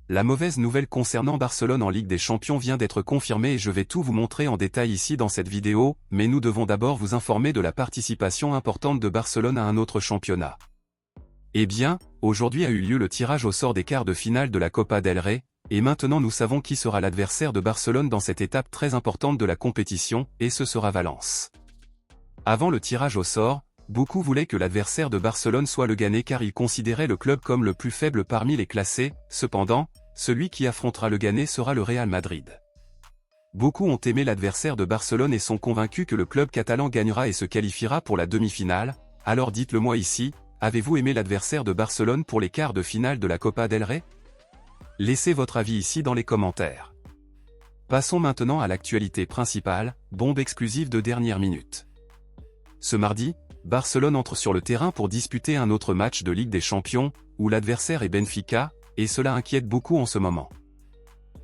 la mauvaise nouvelle concernant Barcelone en Ligue des Champions vient d'être confirmée et je vais tout vous montrer en détail ici dans cette vidéo, mais nous devons d'abord vous informer de la participation importante de Barcelone à un autre championnat. Eh bien, aujourd'hui a eu lieu le tirage au sort des quarts de finale de la Copa del Rey, et maintenant nous savons qui sera l'adversaire de Barcelone dans cette étape très importante de la compétition, et ce sera Valence. Avant le tirage au sort, beaucoup voulaient que l'adversaire de Barcelone soit le Leganés car ils considéraient le club comme le plus faible parmi les classés, cependant, celui qui affrontera le Leganés sera le Real Madrid. Beaucoup ont aimé l'adversaire de Barcelone et sont convaincus que le club catalan gagnera et se qualifiera pour la demi-finale, alors dites-le moi ici, avez-vous aimé l'adversaire de Barcelone pour les quarts de finale de la Copa del Rey? Laissez votre avis ici dans les commentaires. Passons maintenant à l'actualité principale, bombe exclusive de dernière minute. Ce mardi, Barcelone entre sur le terrain pour disputer un autre match de Ligue des Champions, où l'adversaire est Benfica, et cela inquiète beaucoup en ce moment.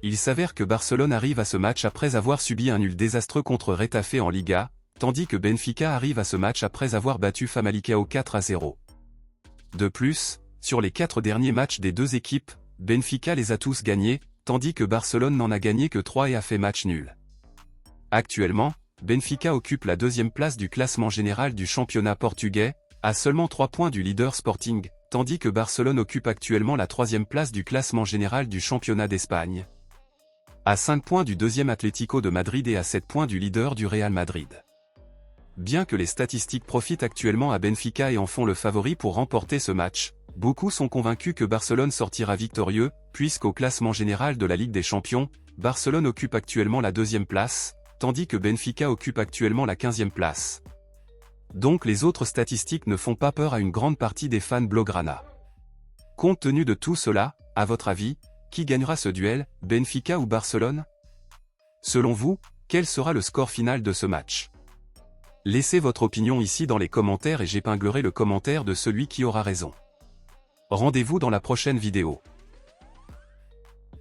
Il s'avère que Barcelone arrive à ce match après avoir subi un nul désastreux contre Retafe en Liga, tandis que Benfica arrive à ce match après avoir battu Famalicão 4-0. De plus, sur les 4 derniers matchs des deux équipes, Benfica les a tous gagnés, tandis que Barcelone n'en a gagné que 3 et a fait match nul. Actuellement, Benfica occupe la deuxième place du classement général du championnat portugais, à seulement 3 points du leader Sporting, tandis que Barcelone occupe actuellement la troisième place du classement général du championnat d'Espagne, à 5 points du deuxième Atlético de Madrid et à 7 points du leader du Real Madrid. Bien que les statistiques profitent actuellement à Benfica et en font le favori pour remporter ce match, beaucoup sont convaincus que Barcelone sortira victorieux, puisqu'au classement général de la Ligue des Champions, Barcelone occupe actuellement la deuxième place, tandis que Benfica occupe actuellement la 15e place. Donc les autres statistiques ne font pas peur à une grande partie des fans blaugrana. Compte tenu de tout cela, à votre avis, qui gagnera ce duel, Benfica ou Barcelone? Selon vous, quel sera le score final de ce match? Laissez votre opinion ici dans les commentaires et j'épinglerai le commentaire de celui qui aura raison. Rendez-vous dans la prochaine vidéo.